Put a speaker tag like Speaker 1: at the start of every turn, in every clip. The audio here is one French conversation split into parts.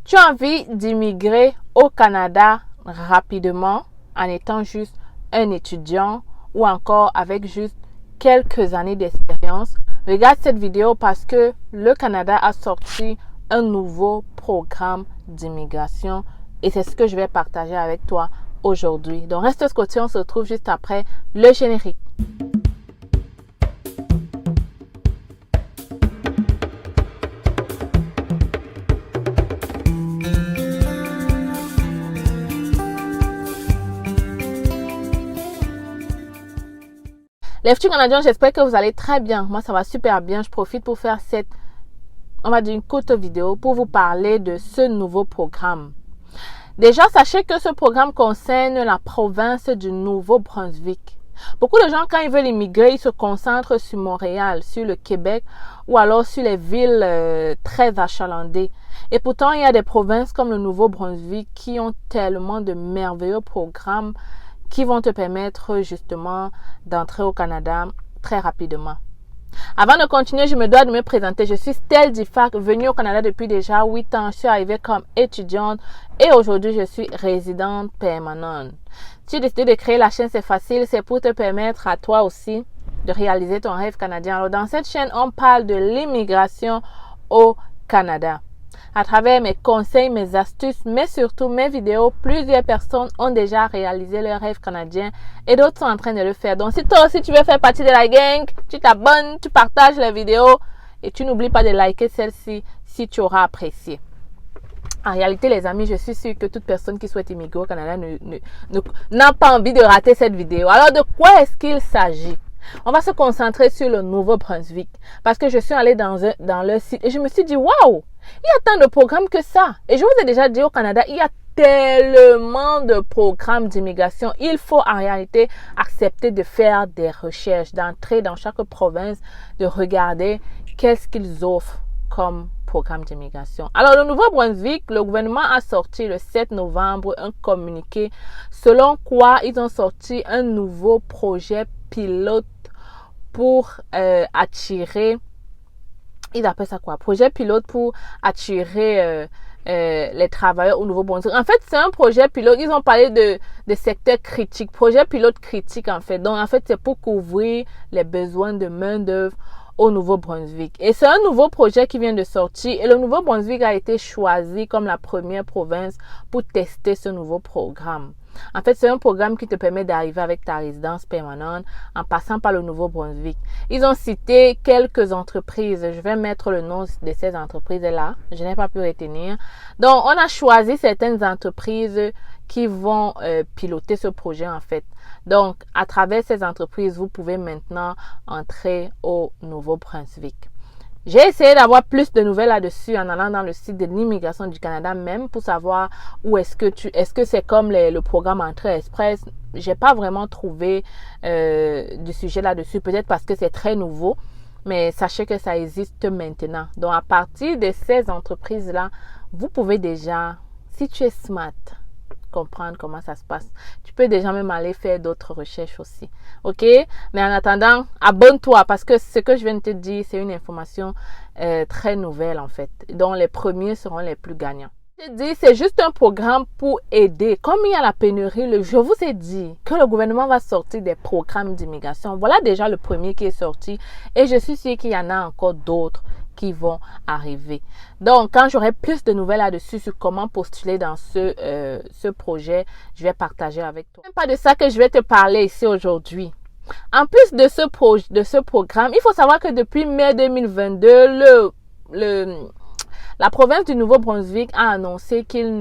Speaker 1: Tu as envie d'immigrer au Canada rapidement en étant juste un étudiant ou encore avec juste quelques années d'expérience. Regarde cette vidéo parce que le Canada a sorti un nouveau programme d'immigration et c'est ce que je vais partager avec toi aujourd'hui. Donc reste scotché, on se retrouve juste après le générique. Les futurs Canadiens, j'espère que vous allez très bien. Moi, ça va super bien. Je profite pour faire cette, on va dire, une courte vidéo pour vous parler de ce nouveau programme. Déjà, sachez que ce programme concerne la province du Nouveau-Brunswick. Beaucoup de gens, quand ils veulent immigrer, ils se concentrent sur Montréal, sur le Québec ou alors sur les villes très achalandées. Et pourtant, il y a des provinces comme le Nouveau-Brunswick qui ont tellement de merveilleux programmes qui vont te permettre justement d'entrer au Canada très rapidement. Avant de continuer, je me dois de me présenter. Je suis Stell Difac, venue au Canada depuis déjà 8 ans. Je suis arrivée comme étudiante et aujourd'hui, je suis résidente permanente. Si tu décides de créer la chaîne, c'est facile. C'est pour te permettre à toi aussi de réaliser ton rêve canadien. Alors, dans cette chaîne, on parle de l'immigration au Canada. À travers mes conseils, mes astuces, mais surtout mes vidéos, plusieurs personnes ont déjà réalisé leur rêve canadien et d'autres sont en train de le faire. Donc, si toi aussi tu veux faire partie de la gang, tu t'abonnes, tu partages la vidéo et tu n'oublies pas de liker celle-ci si tu auras apprécié. En réalité, les amis, je suis sûre que toute personne qui souhaite immigrer au Canada n'a pas envie de rater cette vidéo. Alors, de quoi est-ce qu'il s'agit? On va se concentrer sur le Nouveau-Brunswick parce que je suis allée dans le site et je me suis dit, waouh! Il y a tant de programmes que ça. Et je vous ai déjà dit au Canada, il y a tellement de programmes d'immigration. Il faut en réalité accepter de faire des recherches, d'entrer dans chaque province, de regarder qu'est-ce qu'ils offrent comme programme d'immigration. Alors, le Nouveau-Brunswick, le gouvernement a sorti le 7 novembre un communiqué selon quoi ils ont sorti un nouveau projet pilote pour attirer. Ils appellent ça quoi? Projet pilote pour attirer les travailleurs au Nouveau-Brunswick. En fait, c'est un projet pilote. Ils ont parlé de secteurs critiques. Projet pilote critique, en fait. Donc, en fait, c'est pour couvrir les besoins de main-d'œuvre au Nouveau-Brunswick. Et c'est un nouveau projet qui vient de sortir. Et le Nouveau-Brunswick a été choisi comme la première province pour tester ce nouveau programme. En fait, c'est un programme qui te permet d'arriver avec ta résidence permanente en passant par le Nouveau-Brunswick. Ils ont cité quelques entreprises. Je vais mettre le nom de ces entreprises-là. Je n'ai pas pu retenir. Donc, on a choisi certaines entreprises qui vont piloter ce projet, en fait. Donc, à travers ces entreprises, vous pouvez maintenant entrer au Nouveau-Brunswick. J'ai essayé d'avoir plus de nouvelles là-dessus en allant dans le site de l'immigration du Canada même pour savoir où est-ce que c'est comme le programme Entrée Express. J'ai pas vraiment trouvé du sujet là-dessus, peut-être parce que c'est très nouveau, mais sachez que ça existe maintenant. Donc à partir de ces entreprises-là, vous pouvez déjà, si tu es smart, comprendre comment ça se passe. Tu peux déjà même aller faire d'autres recherches aussi. OK? Mais en attendant, abonne-toi parce que ce que je viens de te dire, c'est une information très nouvelle en fait. Donc, les premiers seront les plus gagnants. Je dis, c'est juste un programme pour aider. Comme il y a la pénurie, je vous ai dit que le gouvernement va sortir des programmes d'immigration. Voilà déjà le premier qui est sorti et je suis sûre qu'il y en a encore d'autres qui vont arriver. Donc, quand j'aurai plus de nouvelles là-dessus sur comment postuler dans ce projet, je vais partager avec toi. C'est pas de ça que je vais te parler ici aujourd'hui. En plus de ce programme, il faut savoir que depuis mai 2022, la province du Nouveau-Brunswick a annoncé qu'ils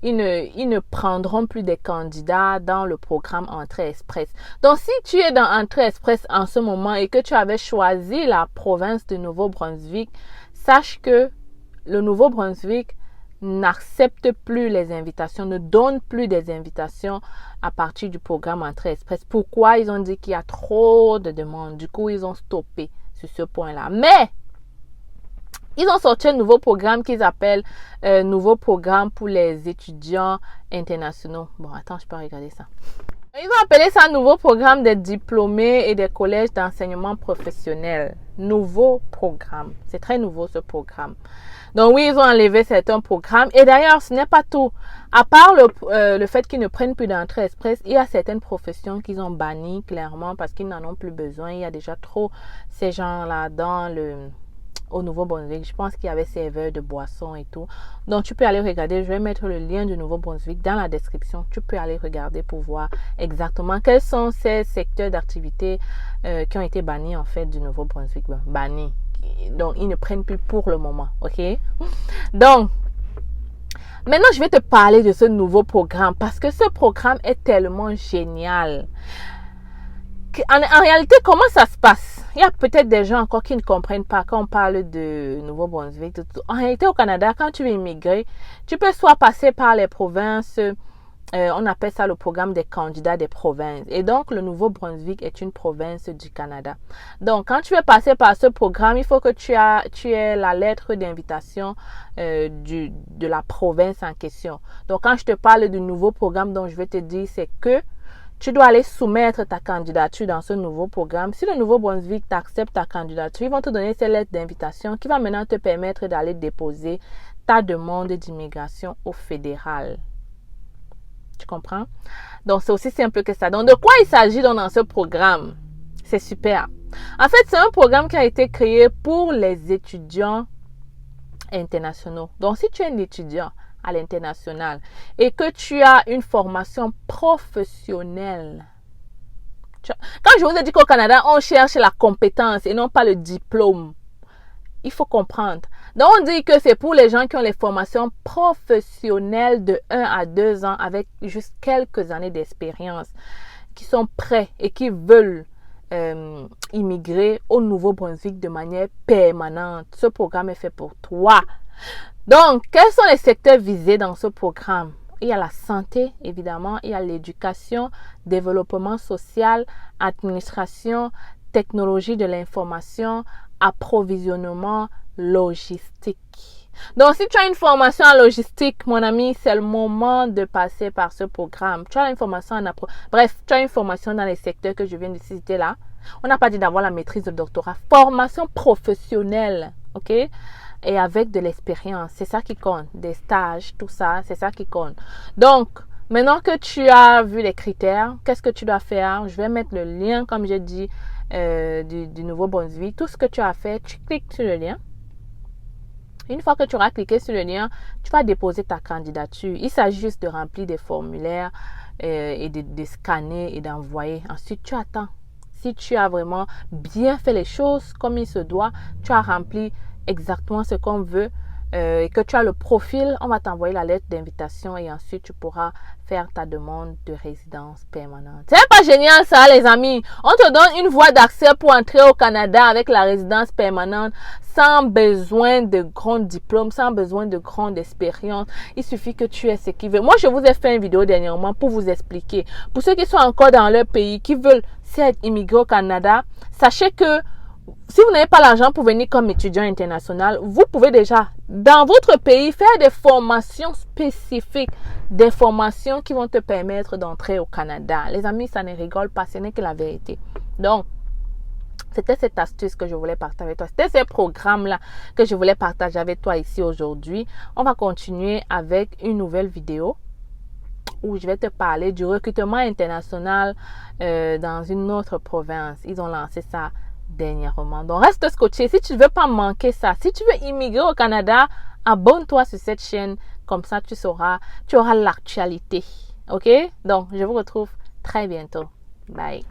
Speaker 1: ne prendront plus des candidats dans le programme Entrée Express. Donc, si tu es dans Entrée Express en ce moment et que tu avais choisi la province du Nouveau-Brunswick, sache que le Nouveau-Brunswick n'accepte plus les invitations, ne donne plus des invitations à partir du programme Entrée Express. Pourquoi? Ils ont dit qu'il y a trop de demandes. Du coup, ils ont stoppé sur ce point-là. Mais ils ont sorti un nouveau programme qu'ils appellent nouveau programme pour les étudiants internationaux. Bon, attends, je peux regarder ça. Ils ont appelé ça nouveau programme des diplômés et des collèges d'enseignement professionnel. Nouveau programme. C'est très nouveau ce programme. Donc oui, ils ont enlevé certains programmes. Et d'ailleurs, ce n'est pas tout. À part le fait qu'ils ne prennent plus d'entrée express, il y a certaines professions qu'ils ont bannies clairement parce qu'ils n'en ont plus besoin. Il y a déjà trop ces gens-là au Nouveau-Brunswick. Je pense qu'il y avait serveur de boissons et tout. Donc, tu peux aller regarder. Je vais mettre le lien du Nouveau-Brunswick dans la description. Tu peux aller regarder pour voir exactement quels sont ces secteurs d'activité qui ont été bannis en fait du Nouveau-Brunswick. Bannis. Donc, ils ne prennent plus pour le moment. OK? Donc, maintenant, je vais te parler de ce nouveau programme parce que ce programme est tellement génial. En réalité, comment ça se passe? Il y a peut-être des gens encore qui ne comprennent pas quand on parle de Nouveau-Brunswick. En réalité, au Canada, quand tu veux immigrer, tu peux soit passer par les provinces, on appelle ça le programme des candidats des provinces. Et donc, le Nouveau-Brunswick est une province du Canada. Donc, quand tu veux passer par ce programme, il faut que tu aies la lettre d'invitation de la province en question. Donc, quand je te parle du nouveau programme dont je vais te dire, c'est que tu dois aller soumettre ta candidature dans ce nouveau programme. Si le Nouveau-Brunswick t'accepte ta candidature, ils vont te donner cette lettre d'invitation qui va maintenant te permettre d'aller déposer ta demande d'immigration au fédéral. Tu comprends? Donc, c'est aussi simple que ça. Donc, de quoi il s'agit dans ce programme? C'est super. En fait, c'est un programme qui a été créé pour les étudiants internationaux. Donc, si tu es un étudiant à l'international et que tu as une formation professionnelle. Quand je vous ai dit qu'au Canada, on cherche la compétence et non pas le diplôme, il faut comprendre. Donc, on dit que c'est pour les gens qui ont les formations professionnelles de 1 à 2 ans avec juste quelques années d'expérience, qui sont prêts et qui veulent immigrer au Nouveau-Brunswick de manière permanente. Ce programme est fait pour toi. Donc, quels sont les secteurs visés dans ce programme? Il y a la santé, évidemment, il y a l'éducation, développement social, administration, technologie de l'information, approvisionnement, logistique. Donc, si tu as une formation en logistique, mon ami, c'est le moment de passer par ce programme. Tu as une formation tu as une formation dans les secteurs que je viens de citer là. On n'a pas dit d'avoir la maîtrise de doctorat. Formation professionnelle, ok? Et avec de l'expérience, c'est ça qui compte. Des stages, tout ça, c'est ça qui compte. Donc, maintenant que tu as vu les critères, qu'est-ce que tu dois faire? Je vais mettre le lien, comme j'ai dit, du Nouveau-Brunswick. Tout ce que tu as fait, tu cliques sur le lien. Une fois que tu auras cliqué sur le lien, tu vas déposer ta candidature. Il s'agit juste de remplir des formulaires et de scanner et d'envoyer. Ensuite, tu attends. Si tu as vraiment bien fait les choses comme il se doit, tu as rempli exactement ce qu'on veut et que tu as le profil, on va t'envoyer la lettre d'invitation et ensuite tu pourras faire ta demande de résidence permanente. C'est pas génial ça les amis? On te donne une voie d'accès pour entrer au Canada avec la résidence permanente sans besoin de grands diplômes, sans besoin de grande expérience. Il suffit que tu aies ce qu'il veut. Moi je vous ai fait une vidéo dernièrement pour vous expliquer. Pour ceux qui sont encore dans leur pays, qui veulent être immigrés au Canada, sachez que si vous n'avez pas l'argent pour venir comme étudiant international, vous pouvez déjà, dans votre pays, faire des formations spécifiques, des formations qui vont te permettre d'entrer au Canada. Les amis, ça ne rigole pas, ce n'est que la vérité. Donc, c'était cette astuce que je voulais partager avec toi. C'était ce programme-là que je voulais partager avec toi ici aujourd'hui. On va continuer avec une nouvelle vidéo où je vais te parler du recrutement international dans une autre province. Ils ont lancé ça dernièrement. Donc, reste scotché. Si tu ne veux pas manquer ça, si tu veux immigrer au Canada, abonne-toi sur cette chaîne. Comme ça, tu auras l'actualité. OK? Donc, je vous retrouve très bientôt. Bye.